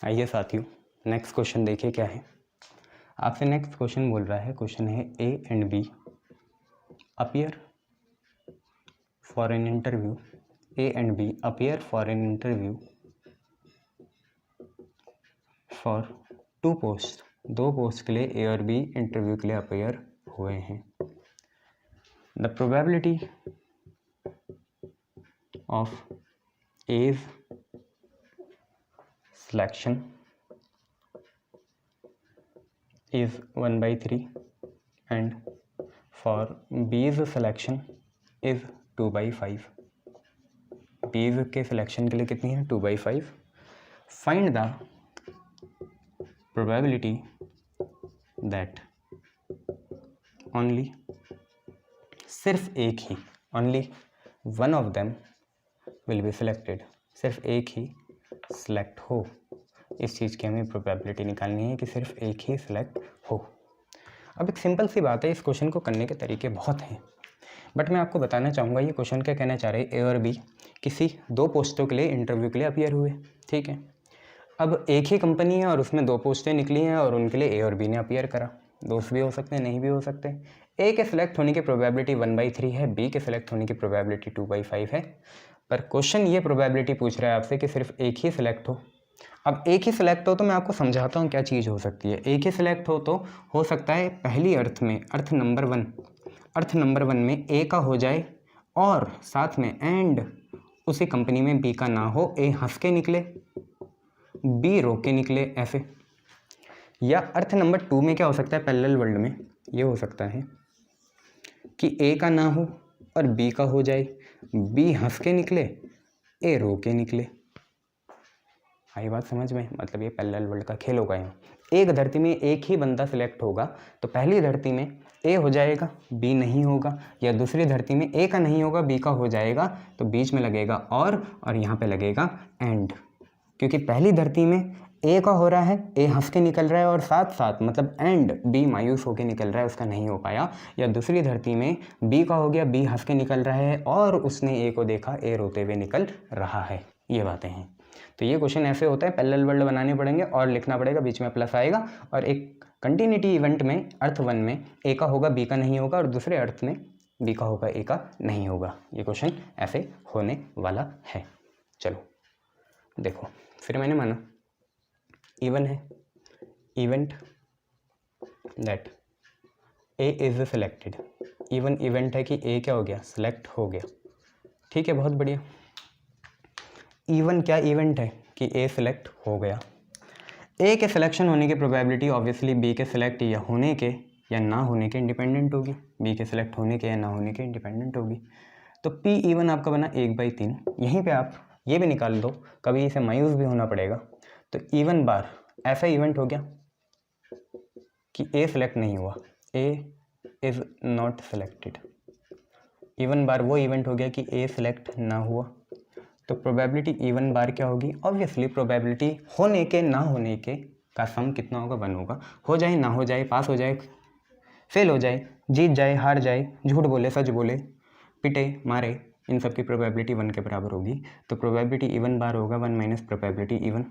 आइए साथियों, next question देखिए क्या है। आपसे नेक्स्ट क्वेश्चन बोल रहा है, क्वेश्चन है A and B appear for an interview, A and B appear for an interview for two post, दो पोस्ट के लिए ए और बी इंटरव्यू के लिए अपीयर हुए हैं। The probability of A's selection is 1/3 and for B's selection is 2/5। B's के selection के लिए कितनी है? 2/5। Find the probability that only, सिर्फ एक ही, only one of them will be selected, सिर्फ एक ही सिलेक्ट हो। इस चीज़ की हमें प्रोबेबिलिटी निकालनी है कि सिर्फ एक ही सिलेक्ट हो। अब एक सिंपल सी बात है, इस क्वेश्चन को करने के तरीके बहुत हैं, बट मैं आपको बताना चाहूँगा ये क्वेश्चन क्या कहना चाह रहे हैं। ए और बी किसी दो पोस्टों के लिए इंटरव्यू के लिए अपीयर हुए, ठीक है। अब एक ही कंपनी है और उसमें दो पोस्टें निकली हैं और उनके लिए ए और बी ने अपीयर करा। दोस्त भी हो सकते हैं, नहीं भी हो सकते। ए के सिलेक्ट होने की प्रोबेबिलिटी 1/3 है, बी के सिलेक्ट होने की प्रोबेबिलिटी 2/5 है। पर क्वेश्चन ये प्रोबेबिलिटी पूछ रहा है आपसे कि सिर्फ एक ही सिलेक्ट हो। अब एक ही सिलेक्ट हो तो मैं आपको समझाता हूँ क्या चीज़ हो सकती है। एक ही सिलेक्ट हो तो हो सकता है पहली अर्थ में, अर्थ नंबर वन में ए का हो जाए और साथ में एंड उसी कंपनी में बी का ना हो, ए हंस के निकले, बी रो के निकले, ऐसे। या अर्थ नंबर 2 में क्या हो सकता है, पैरेलल वर्ल्ड में ये हो सकता है कि ए का ना हो और बी का हो जाए, बी हंस के निकले, ए रो के निकले। आई बात समझ में? मतलब ये पैरेलल वर्ल्ड का खेल होगा। यहाँ एक धरती में एक ही बंदा सिलेक्ट होगा तो पहली धरती में ए हो जाएगा, बी नहीं होगा, या दूसरी धरती में ए का नहीं होगा, बी का हो जाएगा, तो बीच में लगेगा और यहाँ पे लगेगा एंड। क्योंकि पहली धरती में ए का हो रहा है, ए हंस के निकल रहा है और साथ साथ मतलब एंड बी मायूस होके निकल रहा है, उसका नहीं हो पाया। या दूसरी धरती में बी का हो गया, बी हंस के निकल रहा है और उसने ए को देखा, ए रोते हुए निकल रहा है। ये बातें हैं। तो ये क्वेश्चन ऐसे होता है, पैरेलल वर्ल्ड बनाने पड़ेंगे और लिखना पड़ेगा, बीच में प्लस आएगा। और एक कंटिन्यूटी इवेंट में अर्थ 1 में ए का होगा, बी का नहीं होगा, और दूसरे अर्थ में बी का होगा, ए का नहीं होगा। ये क्वेश्चन ऐसे होने वाला है। चलो देखो, फिर मैंने माना इवन है, event that A is selected. Even event है कि ए क्या हो गया, सिलेक्ट हो गया, ठीक है, बहुत बढ़िया। इवन क्या इवेंट है कि ए सिलेक्ट हो गया। ए के सिलेक्शन होने की प्रोबेबिलिटी ऑब्वियसली बी के सिलेक्ट या होने के या ना होने के इंडिपेंडेंट होगी, बी के सिलेक्ट होने के या ना होने के इंडिपेंडेंट होगी। तो पी इवन आपका बना 1/3। यहीं पे आप ये भी निकाल दो, कभी इसे मायूस भी होना पड़ेगा। तो इवन बार ऐसा इवेंट हो गया कि ए सिलेक्ट नहीं हुआ, ए इज नॉट सिलेक्टेड। इवन बार वो इवेंट हो गया कि ए सिलेक्ट ना हुआ। तो प्रोबेबिलिटी इवन बार क्या होगी, ऑब्वियसली प्रोबेबिलिटी होने के ना होने के का सम कितना होगा, 1 होगा। हो जाए ना हो जाए, पास हो जाए फेल हो जाए, जीत जाए हार जाए, झूठ बोले सच बोले, पिटे मारे, इन सब की प्रोबेबिलिटी 1 के बराबर होगी। तो प्रोबेबिलिटी इवन बार होगा 1 माइनस प्रोबेबिलिटी इवन।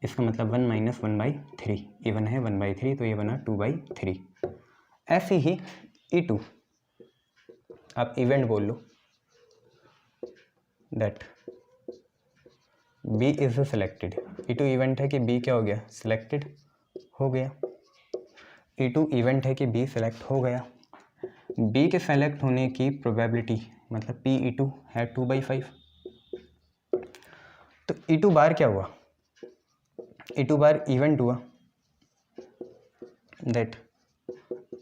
इसका मतलब 1 माइनस 1/3। इवन है 1/3 तो ये बना 2/3। ऐसे ही E2 आप इवेंट बोल लो that B is selected. E2 event है कि बी क्या हो गया, सिलेक्टेड हो गया। E2 इवेंट है कि बी सिलेक्ट हो गया। बी के सेलेक्ट होने की प्रोबेबिलिटी मतलब PE2 है 2/5। तो E2 बार क्या हुआ, E2 बार इवेंट हुआ that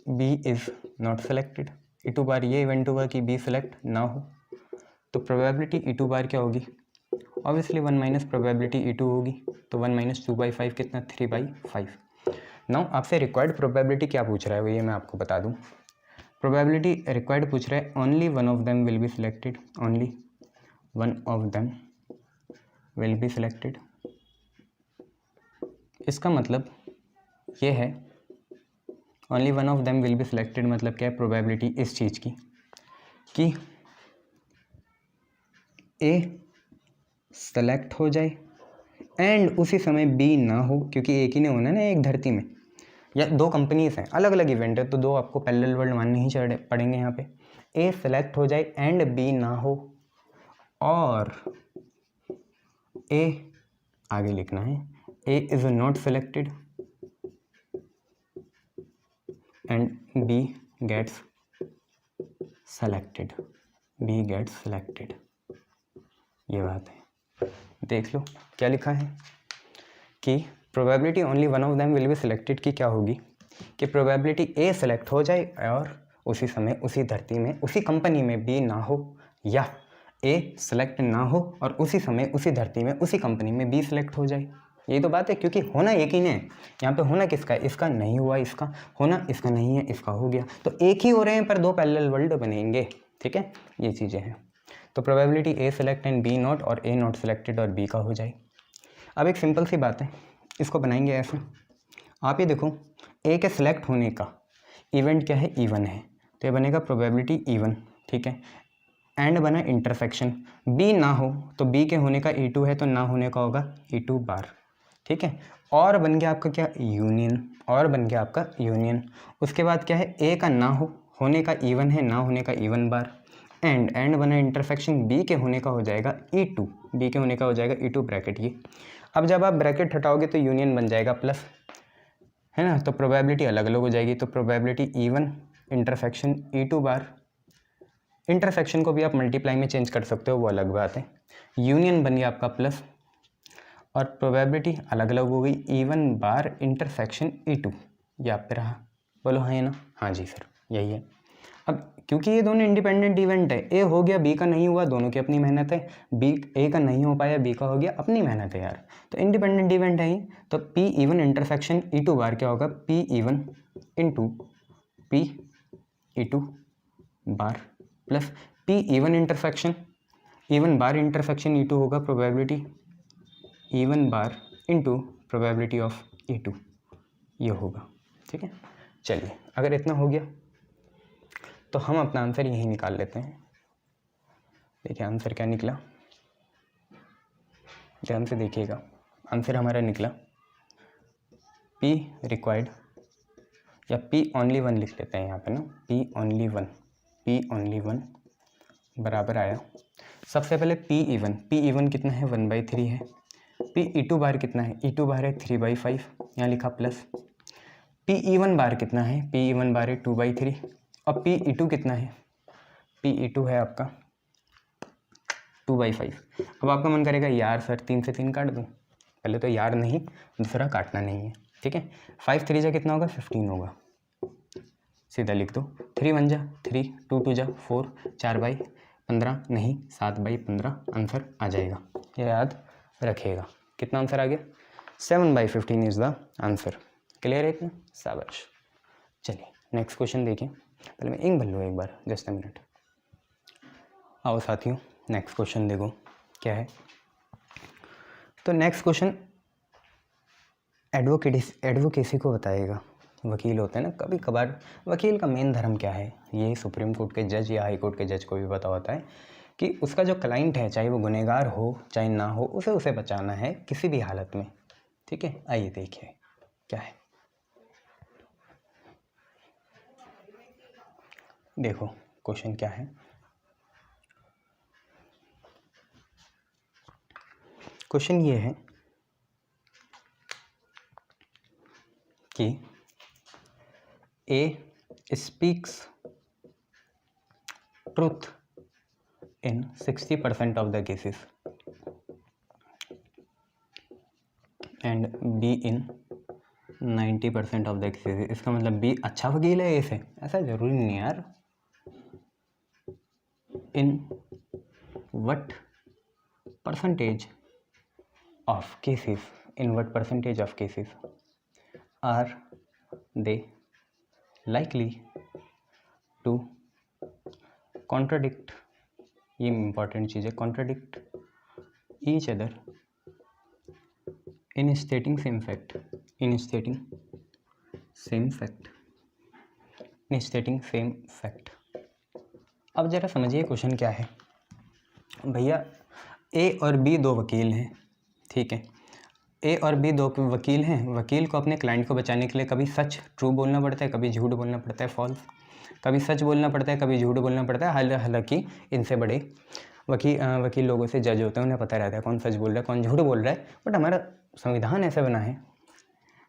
B is not selected. E2 bar ये इवेंट हुआ कि बी सिलेक्ट ना हो। तो प्रोबेबिलिटी E2 बार क्या होगी, ऑब्वियसली 1 माइनस प्रोबेबिलिटी E2 होगी। तो 1 माइनस 2/5 कितना, 3/5। नाउ आपसे रिक्वायर्ड प्रोबेबिलिटी क्या पूछ रहा है वो ये मैं आपको बता दूं। प्रोबेबिलिटी रिक्वायर्ड पूछ रहा है only one of them will be selected, only one of them will be selected. इसका मतलब ये है only one of them will be selected मतलब क्या है, प्रोबेबिलिटी इस चीज़ की कि ए सेलेक्ट हो जाए, एंड उसी समय बी ना हो, क्योंकि एक ही ने होना है ना एक धरती में, या दो कंपनीज हैं, अलग अलग इवेंट है तो दो आपको पैरेलल वर्ल्ड मानने ही पड़ेंगे यहाँ पे। ए सेलेक्ट हो जाए एंड बी ना हो, और ए आगे लिखना है A is not selected and B gets selected, B gets selected. ये बात है, देख लो क्या लिखा है कि probability only one of them will be selected की क्या होगी कि प्रोबेबिलिटी ए सेलेक्ट हो जाए और उसी समय उसी धरती में उसी कंपनी में बी ना हो, या ए सेलेक्ट ना हो और उसी समय उसी धरती में उसी कंपनी में बी सेलेक्ट हो जाए। यही तो बात है, क्योंकि होना एक ही ने है। यहाँ पे होना किसका है, इसका नहीं हुआ, इसका होना इसका नहीं है, इसका हो गया, तो एक ही हो रहे हैं पर दो पैरेलल वर्ल्ड बनेंगे। ठीक है, ये चीज़ें हैं। तो probability A select and B not और ए नॉट सेलेक्टेड और बी का हो जाए। अब एक सिंपल सी बात है, इसको बनाएंगे ऐसे। आप ये देखो ए के सिलेक्ट होने का इवेंट क्या है, इवन है, तो ये बनेगा प्रोबेबिलिटी इवन। ठीक है, एंड बना इंटरसेक्शन, बी ना हो तो बी के होने का E2 है तो ना होने का होगा E2 बार। ठीक है, और बन गया आपका क्या, यूनियन, और बन गया आपका यूनियन। उसके बाद क्या है, ए का ना हो होने का इवन है, ना होने का इवन बार, एंड बना इंटरसेक्शन, बी के होने का हो जाएगा E2, बी के होने का हो जाएगा E2 ब्रैकेट ये। अब जब आप ब्रैकेट हटाओगे तो यूनियन बन जाएगा प्लस, है ना, तो प्रोबेबिलिटी अलग अलग हो जाएगी। तो प्रोबेबिलिटी इवन इंटरसेक्शन E2 बार, इंटरसेक्शन को भी आप मल्टीप्लाई में चेंज कर सकते हो, वो अलग बात है। यूनियन बन गया आपका प्लस, और प्रोबेबिलिटी अलग अलग हो गई, इवन बार इंटरसेक्शन E2, ये आप पे रहा। बोलो हाँ है ना, हाँ जी सर यही है। अब क्योंकि ये दोनों इंडिपेंडेंट इवेंट है, ए हो गया बी का नहीं हुआ, दोनों की अपनी मेहनत है, बी ए का नहीं हो पाया बी का हो गया, अपनी मेहनत है यार, तो इंडिपेंडेंट इवेंट है ही। तो P E one intersection E2 bar क्या होगा, P E one into P E2 bar plus P E one intersection, E one bar intersection E2 होगा probability E one bar into probability of E2, ये होगा। ठीक है, चलिए अगर इतना हो गया तो हम अपना आंसर यही निकाल लेते हैं। देखिए आंसर क्या निकला, ध्यान से देखिएगा। आंसर हमारा निकला P रिक्वायर्ड, या P ओनली वन लिख लेते हैं यहाँ पे ना, P ओनली वन बराबर आया। सबसे पहले P इवन कितना है, 1/3 है। P E2 बार कितना है, E2 बार है 3/5, यहाँ लिखा प्लस। P इवन बार कितना है, P इवन बार है 2/3, और P E2 कितना है, P E2 है आपका 2/5। अब आपका मन करेगा यार सर 3 से 3 काट दूँ, पहले तो यार नहीं, दूसरा काटना नहीं है। ठीक है, 5 3 जा कितना होगा, 15 होगा, सीधा लिख दो। 3 1 जा 3, 2 2 जा 4, 4/15 नहीं 7/15 आंसर आ जाएगा, ये याद रखिएगा। कितना आंसर आ गया, 7/15 इज द आंसर। क्लियर है इतना, शाबाश। चलिए नेक्स्ट क्वेश्चन देखिए, पहले मैं इंक भर लूँ एक बार, जस्ट अ मिनट। आओ साथियों नेक्स्ट क्वेश्चन देखो क्या है। तो नेक्स्ट क्वेश्चन एडवोकेसी को बताएगा। वकील होते हैं ना, कभी कभार वकील का मेन धर्म क्या है, ये सुप्रीम कोर्ट के जज या हाई कोर्ट के जज को भी पता होता है कि उसका जो क्लाइंट है, चाहे वो गुनहगार हो चाहे ना हो, उसे बचाना है किसी भी हालत में। ठीक है, आइए देखिए क्या है। देखो क्वेश्चन क्या है, क्वेश्चन ये है कि A speaks truth in 60% of the cases and B in 90% of the cases। इसका मतलब B अच्छा वकील है A से, ऐसा जरूरी नहीं है यार। In what percentage of cases are they likely to contradict, ये इंपॉर्टेंट चीज़ है, contradict each other in stating same fact, in stating same fact। अब जरा समझिए क्वेश्चन क्या है। भैया A और B दो वकील हैं, ठीक है, ए और बी दो वकील हैं, वकील को अपने क्लाइंट को बचाने के लिए कभी सच ट्रू बोलना पड़ता है, कभी झूठ बोलना पड़ता है फॉल्स, कभी सच बोलना पड़ता है, कभी झूठ बोलना पड़ता है। हालांकि इनसे बड़े वकील लोगों से जज होते हैं, उन्हें पता रहता है कौन सच बोल रहा है कौन झूठ बोल रहा है। बट हमारा संविधान ऐसा बना है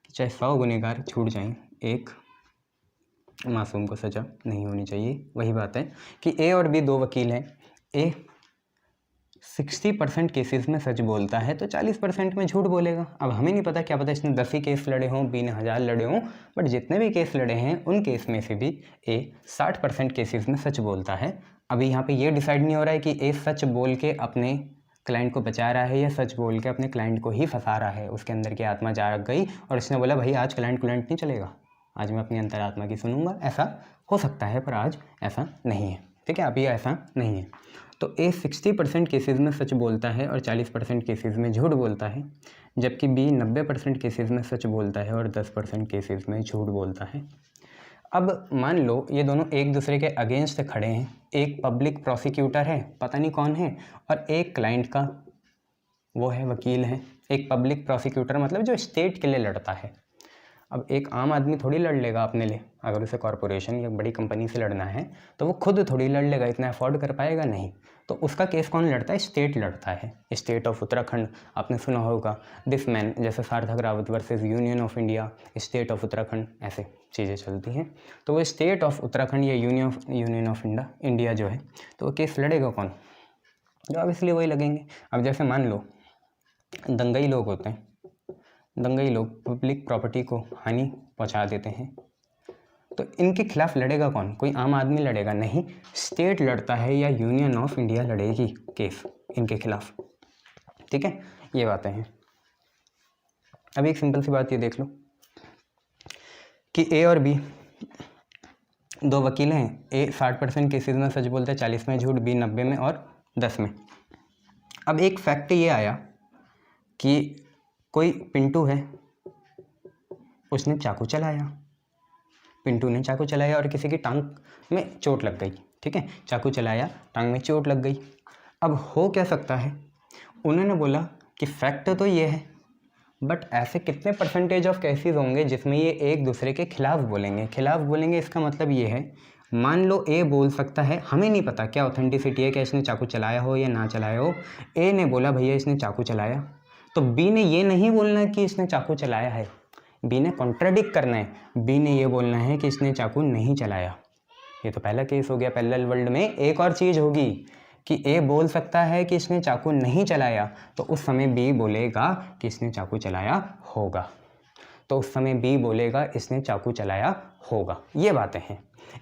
कि चाहे 100 गुनहगार छूट जाएं, एक मासूम को सज़ा नहीं होनी चाहिए। वही बात है कि ए और बी दो वकील हैं, ए 60% केसेस में सच बोलता है तो 40% में झूठ बोलेगा। अब हमें नहीं पता, क्या पता इसने 10 ही केस लड़े हों, बी ने 1000 लड़े हों, बट जितने भी केस लड़े हैं उन केस में से भी ए 60% केसेस में सच बोलता है। अभी यहाँ पे ये डिसाइड नहीं हो रहा है कि ए सच बोल के अपने क्लाइंट को बचा रहा है या सच बोल के अपने क्लाइंट को ही फंसा रहा है। उसके अंदर की आत्मा जाग गई और उसने बोला भाई आज क्लाइंट नहीं चलेगा, आज मैं अपनी अंतरात्मा की सुनूंगा। ऐसा हो सकता है पर आज ऐसा नहीं है, ठीक है, अभी ऐसा नहीं है। तो ए 60% केसेस में सच बोलता है और 40% केसेस में झूठ बोलता है, जबकि बी 90% केसेस में सच बोलता है और 10% केसेस में झूठ बोलता है। अब मान लो ये दोनों एक दूसरे के अगेंस्ट खड़े हैं, एक पब्लिक प्रोसिक्यूटर है, पता नहीं कौन है, और एक क्लाइंट का वो है वकील है। एक पब्लिक प्रोसिक्यूटर मतलब जो स्टेट के लिए लड़ता है। अब एक आम आदमी थोड़ी लड़ लेगा अपने लिए, अगर उसे कॉरपोरेशन या बड़ी कंपनी से लड़ना है तो वो खुद थोड़ी लड़ लेगा, इतना अफोर्ड कर पाएगा नहीं। तो उसका केस कौन लड़ता है? स्टेट लड़ता है। स्टेट ऑफ उत्तराखंड आपने सुना होगा, दिस मैन, जैसे सार्थक Rawat versus union of India, state of Uttarakhand, ऐसे चीज़ें चलती हैं। तो वो स्टेट ऑफ उत्तराखंड या यूनियन ऑफ इंडिया जो है, तो वो केस लड़ेगा कौन? जो ऑब्वियसली वही लगेंगे। अब जैसे मान लो दंगई लोग होते हैं, दंगई लोग पब्लिक प्रॉपर्टी को हानि पहुंचा देते हैं, तो इनके खिलाफ लड़ेगा कौन? कोई आम आदमी लड़ेगा नहीं, स्टेट लड़ता है या यूनियन ऑफ इंडिया लड़ेगी केस इनके खिलाफ, ठीक है। ये बातें हैं। अब एक सिंपल सी बात ये देख लो कि ए और बी दो वकील हैं, ए 60% केसेस में सच बोलता है, 40 में झूठ, बी 90 में और 10 में। अब एक फैक्ट ये आया कि कोई पिंटू है, उसने चाकू चलाया, पिंटू ने चाकू चलाया और किसी की टांग में चोट लग गई, ठीक है, चाकू चलाया, टांग में चोट लग गई। अब हो क्या सकता है? उन्होंने बोला कि फैक्ट तो ये है, बट ऐसे कितने परसेंटेज ऑफ केसेस होंगे जिसमें ये एक दूसरे के खिलाफ बोलेंगे? खिलाफ बोलेंगे इसका मतलब ये है, मान लो ए बोल सकता है, हमें नहीं पता क्या ऑथेंटिसिटी है, क्या इसने चाकू चलाया हो या ना चलाया हो। ए ने बोला भैया इसने चाकू चलाया, तो बी ने ये नहीं बोलना है कि इसने चाकू चलाया है, बी ने कॉन्ट्राडिक्ट करना है, बी ने ये बोलना है कि इसने चाकू नहीं चलाया। ये तो पहला केस हो गया। पैरेलल वर्ल्ड में एक और चीज़ होगी कि ए बोल सकता है कि इसने चाकू नहीं चलाया, तो उस समय बी बोलेगा कि इसने चाकू चलाया होगा, तो उस समय बी बोलेगा इसने चाकू चलाया होगा। ये बातें हैं।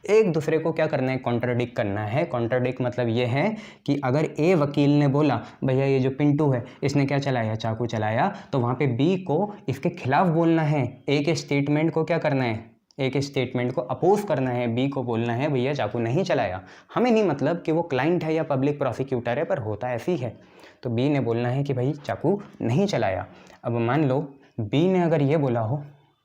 एक दूसरे को क्या करना है? कॉन्ट्राडिक्ट करना है। कॉन्ट्राडिक्ट मतलब ये है कि अगर ए वकील ने बोला भैया ये जो पिंटू है इसने क्या चलाया? चाकू चलाया, तो वहाँ पे बी को इसके खिलाफ बोलना है। ए के स्टेटमेंट को क्या करना है? ए के स्टेटमेंट को अपोज करना है, बी को बोलना है भैया चाकू नहीं चलाया। हमें नहीं मतलब कि वो क्लाइंट है या पब्लिक प्रोसिक्यूटर है, पर होता ऐसी है। तो बी ने बोलना है कि भाई चाकू नहीं चलाया। अब मान लो बी ने अगर ये बोला हो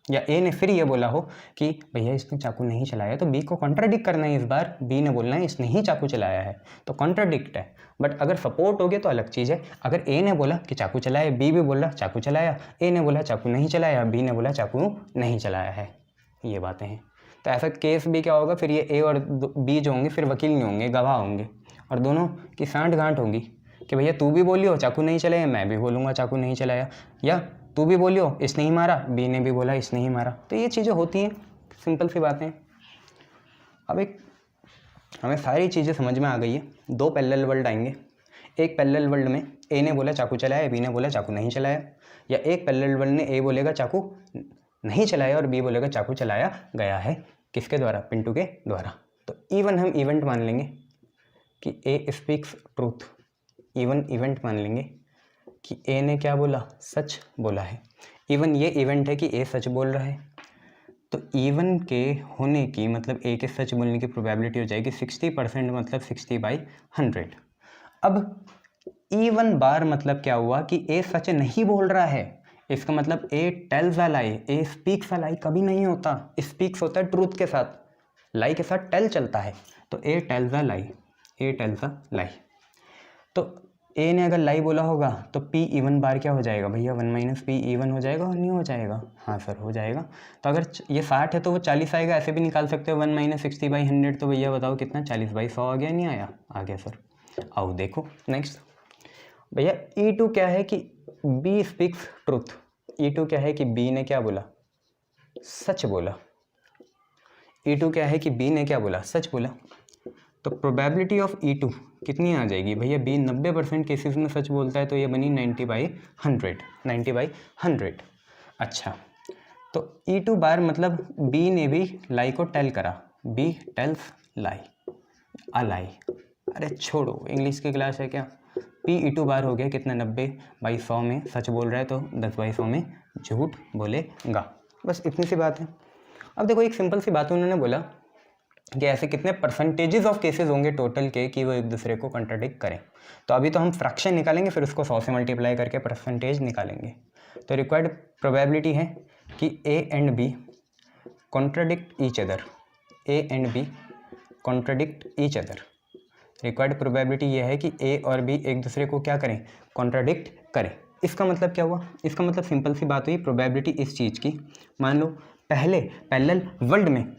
या ए ने फिर ये बोला हो कि भैया इसने चाकू नहीं चलाया, तो बी को कॉन्ट्राडिक्ट करना है। इस बार बी ने बोलना है इसने ही चाकू चलाया है, तो कॉन्ट्राडिक्ट है। बट अगर सपोर्ट हो गया तो अलग चीज़ है। अगर ए ने बोला कि चाकू चलाया, बी भी बोला चाकू चलाया, ए ने बोला चाकू नहीं चलाया, बी ने बोला चाकू नहीं चलाया है, ये बातें हैं। तो ऐसा केस भी क्या होगा? फिर ये ए और बी जो होंगे फिर वकील नहीं होंगे, गवाह होंगे, और दोनों की सांठ गांठ होगी कि भैया तू भी बोलियो चाकू नहीं चलाया, मैं भी बोलूँगा चाकू नहीं चलाया, या तू भी बोलियो इसने ही मारा, बी ने भी बोला इसने ही मारा। तो ये चीज़ें होती हैं, सिंपल सी बातें। अब एक हमें सारी चीज़ें समझ में आ गई है। दो पैरेलल वर्ल्ड आएंगे। एक पैरेलल वर्ल्ड में ए ने बोला चाकू चलाया, बी ने बोला चाकू नहीं चलाया, या एक पैरेलल वर्ल्ड में ए बोलेगा चाकू नहीं चलाया और बी बोलेगा चाकू चलाया गया है। किसके द्वारा? पिंटू के द्वारा। तो इवन हम इवेंट मान लेंगे कि ए स्पीक्स ट्रूथ, इवन इवेंट मान लेंगे कि ए ने क्या बोला? सच बोला है। इवन ये इवेंट है कि ए सच बोल रहा है, तो इवन के होने की मतलब ए के सच बोलने की प्रोबेबिलिटी हो जाएगी 60%, मतलब 60/100। अब इवन बार मतलब क्या हुआ कि ए सच नहीं बोल रहा है, इसका मतलब ए टेल्स अ लाई, ए स्पीक्स अ लाई कभी नहीं होता। स्पीक्स होता है ट्रूथ के साथ, लाई के साथ टेल चलता है। तो ए टेल्स अ लाई, ए टेल्स अ लाई। तो ए ने अगर लाई बोला होगा तो पी इवन बार क्या हो जाएगा भैया, 1 माइनस पी इवन हो जाएगा और नहीं हो जाएगा? हाँ सर हो जाएगा। तो अगर ये 60 है तो वो 40 आएगा, ऐसे भी निकाल सकते हो 1 माइनस 60/100, तो भैया बताओ कितना, 40/100 आ गया, नहीं आया? आ गया सर। आओ देखो नेक्स्ट भैया, E2 क्या है कि बी स्पीक्स ट्रूथ। E2 क्या है कि बी ने क्या बोला, सच बोला। E2 क्या है कि बी ने क्या बोला, सच बोला। तो प्रोबेबिलिटी ऑफ E2 कितनी आ जाएगी भैया, बी 90% केसेस में सच बोलता है, तो ये बनी 90/100, 90/100। अच्छा, तो E2 बार मतलब बी ने भी लाई को टेल करा, बी टेल्स लाई, अ लाई। अरे छोड़ो, इंग्लिश की क्लास है क्या। E2 बार हो गया कितना, 90/100 में सच बोल रहा है, तो 10/100 में झूठ बोलेगा। बस इतनी सी बात है। अब देखो एक सिंपल सी बात उन्होंने बोला कि ऐसे कितने परसेंटेजेस ऑफ केसेस होंगे टोटल के कि वो एक दूसरे को कॉन्ट्राडिक्ट करें। तो अभी तो हम फ्रैक्शन निकालेंगे, फिर उसको 100 से मल्टीप्लाई करके परसेंटेज निकालेंगे। तो रिक्वायर्ड प्रोबेबिलिटी है कि A and B contradict each other, A and B contradict each other. Required probability ये है कि ए और बी एक दूसरे को क्या करें, कॉन्ट्राडिक्ट करें। इसका मतलब क्या हुआ, इसका मतलब सिंपल सी बात हुई, प्रोबेबिलिटी इस चीज़ की, मान लो पहले पैरेलल वर्ल्ड में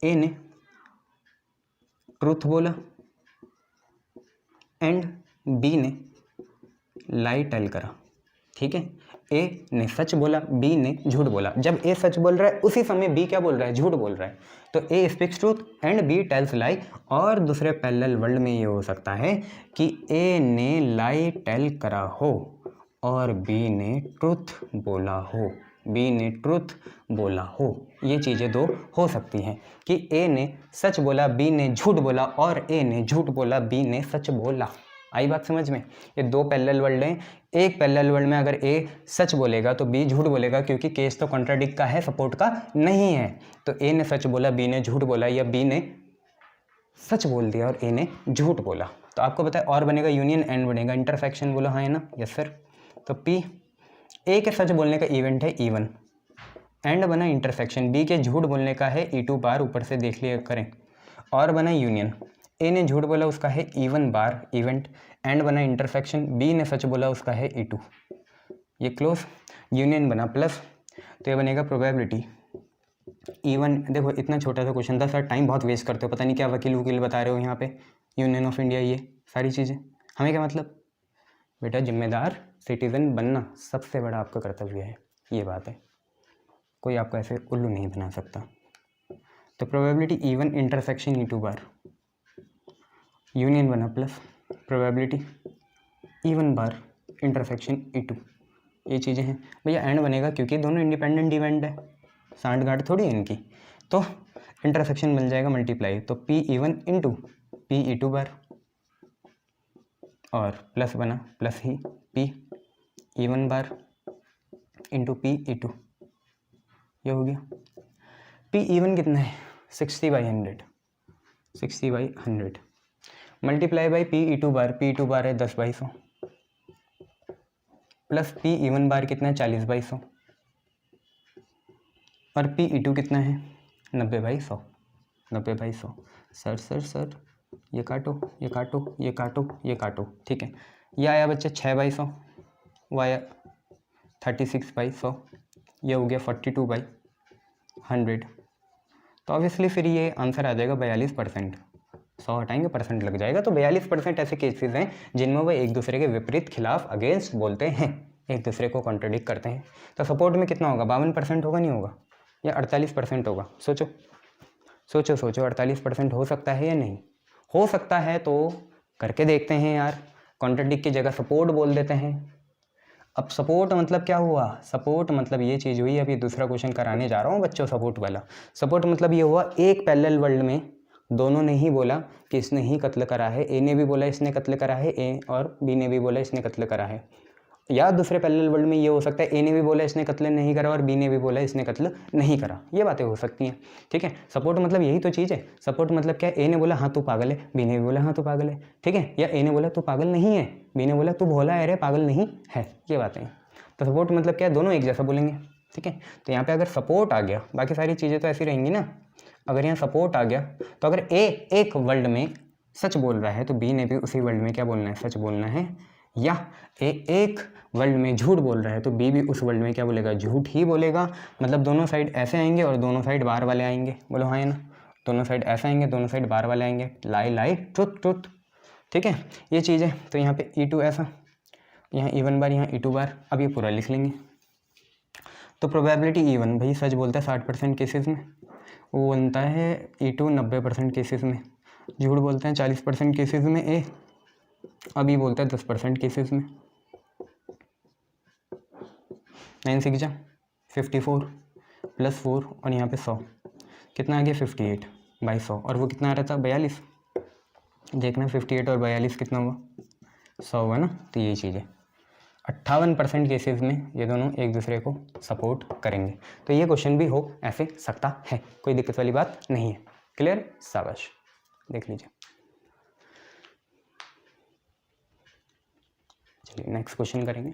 ए ने ट्रूथ बोला एंड बी ने लाई टेल करा, ठीक है। ए ने सच बोला, बी ने झूठ बोला। जब ए सच बोल रहा है उसी समय बी क्या बोल रहा है, झूठ बोल रहा है। तो A speaks truth and B tells lie. और दूसरे पैरेलल वर्ल्ड में ये हो सकता है कि ए ने लाई टेल करा हो और बी ने ट्रूथ बोला हो, बी ने ट्रूथ बोला हो। ये चीज़ें दो हो सकती हैं कि ए ने सच बोला, बी ने झूठ बोला, और ए ने झूठ बोला, बी ने सच बोला। आई बात समझ में। ये दो पैरेलल वर्ल्ड हैं। एक पैरेलल वर्ल्ड में अगर ए सच बोलेगा तो बी झूठ बोलेगा, क्योंकि केस तो कॉन्ट्राडिक्ट का है, सपोर्ट का नहीं है। तो ए ने सच बोला, बी ने झूठ बोला, या बी ने सच बोल दिया और ए ने झूठ बोला। तो आपको पता है और बनेगा यूनियन, एंड बनेगा इंटरसेक्शन। बोलो हाँ है ना, यस सर। तो पी ए के सच बोलने का इवेंट है E1, एंड बना इंटरसेक्शन। बी के झूठ बोलने का है E2 बार, ऊपर से देख लिया करें, और बना यूनियन। ए ने झूठ बोला, उसका है E1 बार इवेंट, एंड बना इंटरसेक्शन। बी ने सच बोला, उसका है E2। ये क्लोज, यूनियन बना प्लस, तो ये बनेगा प्रोबेबिलिटी E1। देखो इतना छोटा सा क्वेश्चन था सर, टाइम बहुत वेस्ट करते हो, पता नहीं क्या वकील बता रहे हो यहाँ पे, यूनियन ऑफ इंडिया, ये सारी चीज़ें हमें क्या मतलब। बेटा जिम्मेदार सिटीजन बनना सबसे बड़ा आपका कर्तव्य है, ये बात है, कोई आपको ऐसे उल्लू नहीं बना सकता। तो प्रोबेबिलिटी E1 इंटरसेक्शन E2 बार, यूनियन बना प्लस प्रोबेबिलिटी E1 बार इंटरसेक्शन E2। ये चीज़ें हैं भैया। एंड बनेगा क्योंकि दोनों इंडिपेंडेंट इवेंट है, सांठगांठ थोड़ी है इनकी, तो इंटरसेक्शन बन जाएगा मल्टीप्लाई। तो P1 इंटू P2 बार, और प्लस बना प्लस ही P1 बार इंटू P2। ये हो गया। P1 कितना है, 60/100, 60/100 multiply by P2 bar, P2 बार है 10/100, प्लस P1 बार कितना है 40/100, और P2 कितना है 90/100, 90/100। सर ये काटो, ये काटो, ये काटो, ये काटो, ठीक है। ये आया बच्चे 6/100, वो आया 36/100, ये हो गया 42/100। तो ऑब्वियसली फिर ये आंसर आ जाएगा 42%। 100 हटाएंगे परसेंट लग जाएगा, तो 42% ऐसे केसेस हैं जिनमें वो एक दूसरे के विपरीत खिलाफ अगेंस्ट बोलते हैं, एक दूसरे को कॉन्ट्रडिक्ट करते हैं। तो सपोर्ट में कितना होगा, 52% होगा, नहीं होगा, या 48% होगा। सोचो 48% हो सकता है या नहीं हो सकता है, तो करके देखते हैं यार। कॉन्ट्रडिक्ट की जगह सपोर्ट बोल देते हैं। अब सपोर्ट मतलब क्या हुआ, सपोर्ट मतलब ये चीज़ हुई, अभी दूसरा क्वेश्चन कराने जा रहा हूँ बच्चों सपोर्ट वाला। सपोर्ट मतलब ये हुआ, एक पैरेलल वर्ल्ड में दोनों ने ही बोला कि इसने ही कत्ल करा है, ए ने भी बोला इसने कत्ल करा है, ए और बी ने भी बोला इसने कत्ल करा है। या दूसरे पैरेलल वर्ल्ड में ये हो सकता है, ए ने भी बोला इसने कत्ल नहीं करा और बी ने भी बोला इसने कत्ल नहीं करा। ये बातें हो सकती हैं, ठीक है। सपोर्ट मतलब यही तो चीज़ है। सपोर्ट मतलब क्या है, ए ने बोला हाँ तू पागल है, बी ने भी बोला हाँ तू पागल है, ठीक है। या ए ने बोला तू पागल नहीं है, बी ने बोला तू भोला है रे, पागल नहीं है। ये बातें। तो सपोर्ट मतलब क्या है, दोनों एक जैसा बोलेंगे, ठीक है। तो यहाँ पे अगर सपोर्ट आ गया, बाकी सारी चीज़ें तो ऐसी रहेंगी ना। अगर यहाँ सपोर्ट आ गया तो अगर ए एक वर्ल्ड में सच बोल रहा है तो बी ने भी उसी वर्ल्ड में क्या बोलना है, सच बोलना है। या एक वर्ल्ड में झूठ बोल रहा है तो बी भी उस वर्ल्ड में क्या बोलेगा, झूठ ही बोलेगा। मतलब दोनों साइड ऐसे आएंगे और दोनों साइड बाहर वाले आएंगे, बोलो हाँ है ना, दोनों साइड ऐसे आएंगे, दोनों साइड बाहर वाले आएंगे, लाई लाई ट्रुथ ट्रुथ। ठीक है, ये चीज़ है। तो यहाँ पे E2 ऐसा, यहाँ E1 बार, यहाँ E2 बार। अब ये पूरा लिख लेंगे। तो प्रोबेबिलिटी E1 भाई सच बोलता है 60% केसेस में, वो बनता है E2 90% केसेस में, झूठ बोलते हैं 40% केसेस में ए, अभी बोलता है 10% केसेस में। 9 6 जा 54 प्लस 4 और यहाँ पे 100, कितना आ गया 58 बाई 100, और वो कितना आ रहा था 42। देखना 58 और 42 कितना हुआ, 100 हुआ ना। तो यही चीज़ है, 58% केसेस में ये दोनों एक दूसरे को सपोर्ट करेंगे। तो ये क्वेश्चन भी हो ऐसे सकता है, कोई दिक्कत वाली बात नहीं है। क्लियर, शाबाश, देख लीजिए। चलिए नेक्स्ट क्वेश्चन करेंगे।